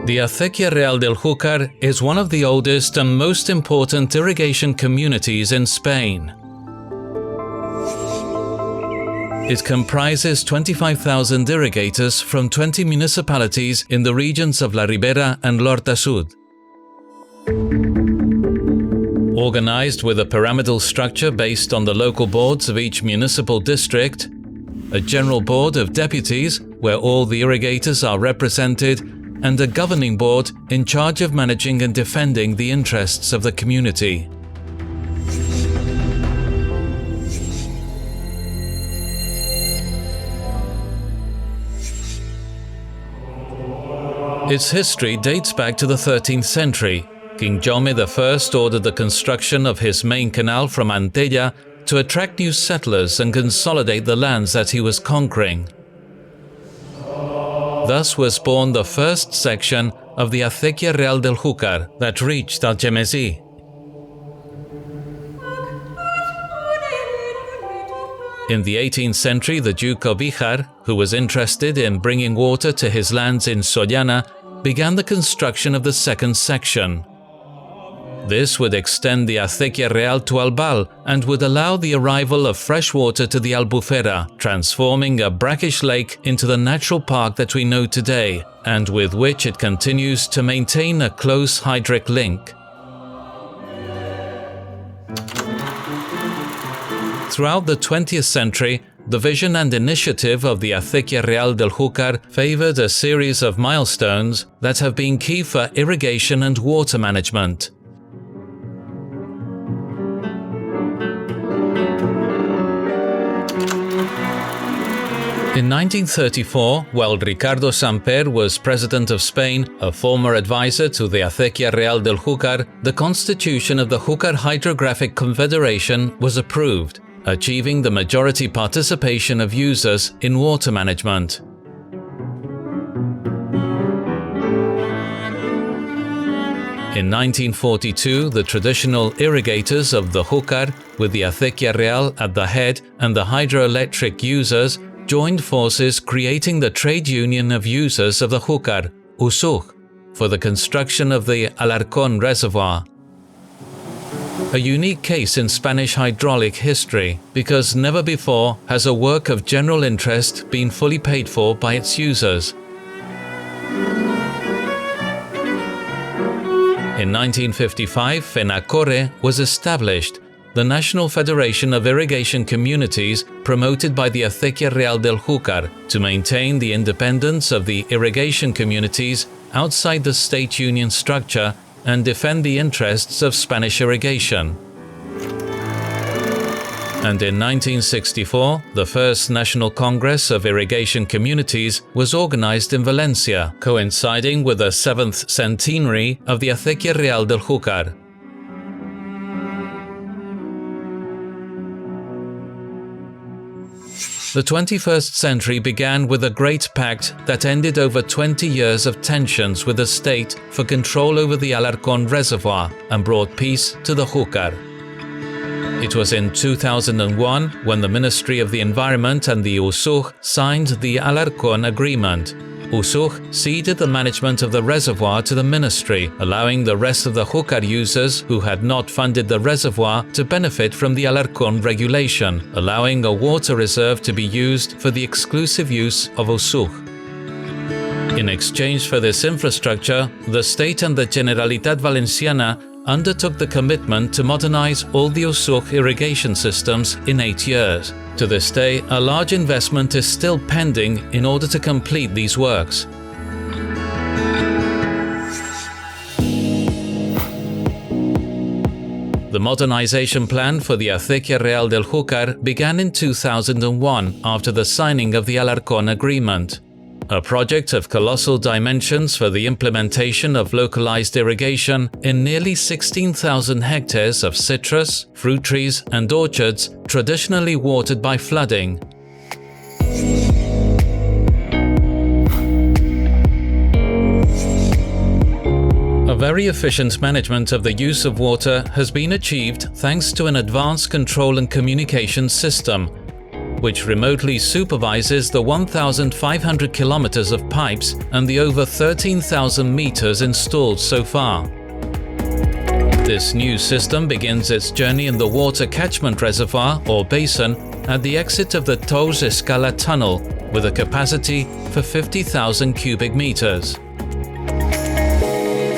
The Acequia Real del Júcar is one of the oldest and most important irrigation communities in Spain. It comprises 25,000 irrigators from 20 municipalities in the regions of La Ribera and L'Horta Sud. Organized with a pyramidal structure based on the local boards of each municipal district, a general board of deputies where all the irrigators are represented, and a governing board in charge of managing and defending the interests of the community. Its history dates back to the 13th century. King Jaume I ordered the construction of his main canal from Antella to attract new settlers and consolidate the lands that he was conquering. Thus was born the first section of the Acequia Real del Júcar that reached Algemesí. In the 18th century, the Duke of Híjar, who was interested in bringing water to his lands in Sollana, began the construction of the second section. This would extend the Acequia Real to Albal and would allow the arrival of fresh water to the Albufera, transforming a brackish lake into the natural park that we know today, and with which it continues to maintain a close hydric link. Throughout the 20th century, the vision and initiative of the Acequia Real del Júcar favored a series of milestones that have been key for irrigation and water management. In 1934, while Ricardo Samper was president of Spain, a former advisor to the Acequia Real del Júcar, the constitution of the Júcar Hydrographic Confederation was approved, achieving the majority participation of users in water management. In 1942, the traditional irrigators of the Júcar, with the Acequia Real at the head and the hydroelectric users, joined forces creating the trade union of users of the Júcar, USUG, for the construction of the Alarcón reservoir. A unique case in Spanish hydraulic history, because never before has a work of general interest been fully paid for by its users. In 1955, FENACORRE was established, the National Federation of Irrigation Communities promoted by the Acequia Real del Júcar, to maintain the independence of the irrigation communities outside the state union structure and defend the interests of Spanish irrigation. And in 1964, the first National Congress of Irrigation Communities was organized in Valencia, coinciding with the 7th centenary of the Acequia Real del Júcar. The 21st century began with a Great Pact that ended over 20 years of tensions with the state for control over the Alarcón reservoir and brought peace to the Júcar. It was in 2001 when the Ministry of the Environment and the USUG signed the Alarcón Agreement. USUG ceded the management of the reservoir to the ministry, allowing the rest of the Júcar users who had not funded the reservoir to benefit from the Alarcón regulation, allowing a water reserve to be used for the exclusive use of USUG. In exchange for this infrastructure, the state and the Generalitat Valenciana undertook the commitment to modernize all the USUG irrigation systems in 8 years. To this day, a large investment is still pending in order to complete these works. The modernization plan for the Acequia Real del Júcar began in 2001 after the signing of the Alarcón Agreement. A project of colossal dimensions for the implementation of localized irrigation in nearly 16,000 hectares of citrus, fruit trees and orchards traditionally watered by flooding. A very efficient management of the use of water has been achieved thanks to an advanced control and communication system. which remotely supervises the 1,500 kilometers of pipes and the over 13,000 meters installed so far. This new system begins its journey in the water catchment reservoir or basin at the exit of the Torres Escala tunnel with a capacity for 50,000 cubic meters.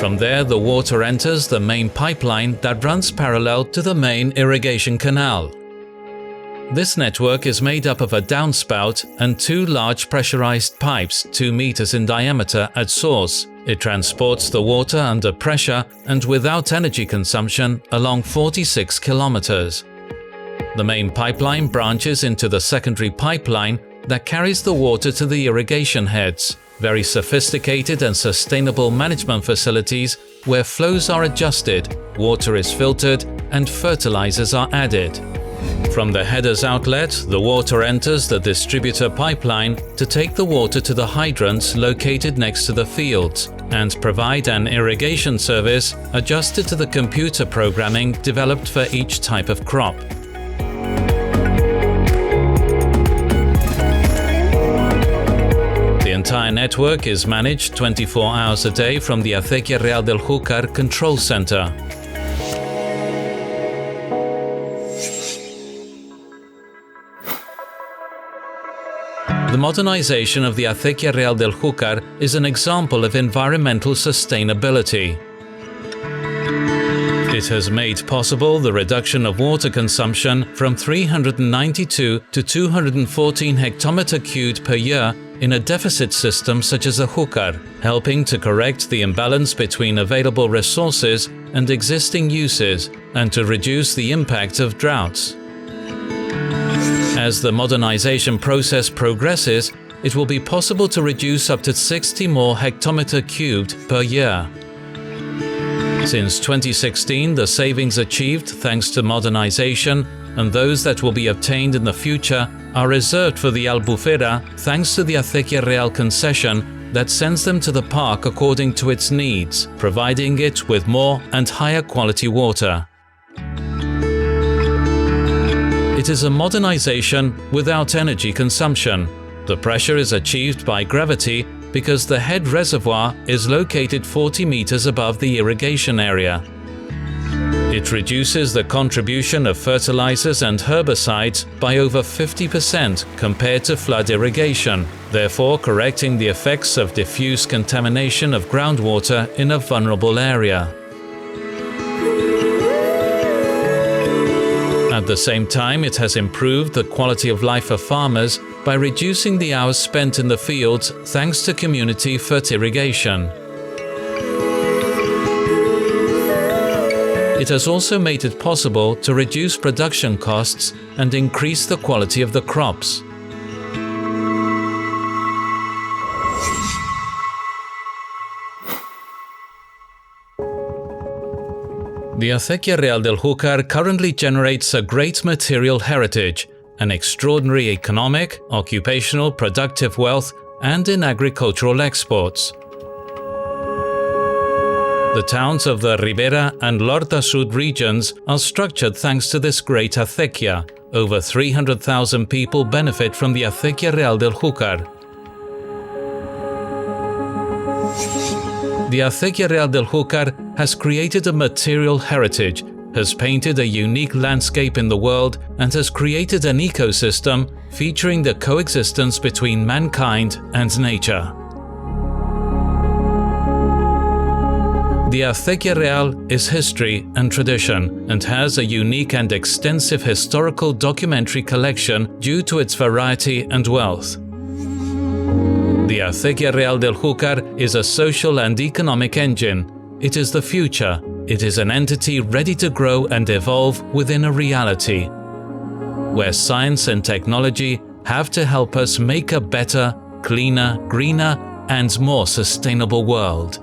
From there, the water enters the main pipeline that runs parallel to the main irrigation canal. This network is made up of a downspout and two large pressurized pipes 2 meters in diameter at source. It transports the water under pressure and without energy consumption along 46 kilometers. The main pipeline branches into the secondary pipeline that carries the water to the irrigation heads, very sophisticated and sustainable management facilities where flows are adjusted, water is filtered, and fertilizers are added. From the header's outlet, the water enters the distributor pipeline to take the water to the hydrants located next to the fields and provide an irrigation service adjusted to the computer programming developed for each type of crop. The entire network is managed 24 hours a day from the Acequia Real del Júcar control center. The modernization of the Acequia Real del Júcar is an example of environmental sustainability. It has made possible the reduction of water consumption from 392 to 214 hectometer cubed per year in a deficit system such as the Júcar, helping to correct the imbalance between available resources and existing uses and to reduce the impact of droughts. As the modernization process progresses, it will be possible to reduce up to 60 more hectometer cubed per year. Since 2016, the savings achieved thanks to modernization and those that will be obtained in the future are reserved for the Albufera thanks to the Acequia Real concession that sends them to the park according to its needs, providing it with more and higher quality water. It is a modernization without energy consumption. The pressure is achieved by gravity because the head reservoir is located 40 meters above the irrigation area. It reduces the contribution of fertilizers and herbicides by over 50% compared to flood irrigation, therefore correcting the effects of diffuse contamination of groundwater in a vulnerable area. At the same time, it has improved the quality of life of farmers by reducing the hours spent in the fields thanks to community fertirrigation. It has also made it possible to reduce production costs and increase the quality of the crops. The Acequia Real del Júcar currently generates a great material heritage, an extraordinary economic, occupational, productive wealth, and in agricultural exports. The towns of the Ribera and Lorda Sud regions are structured thanks to this great acequia. Over 300,000 people benefit from the Acequia Real del Júcar. The Acequia Real del Júcar has created a material heritage, has painted a unique landscape in the world, and has created an ecosystem featuring the coexistence between mankind and nature. The Acequia Real is history and tradition and has a unique and extensive historical documentary collection due to its variety and wealth. The Acequia Real del Júcar is a social and economic engine. It is the future. It is an entity ready to grow and evolve within a reality, where science and technology have to help us make a better, cleaner, greener, and more sustainable world.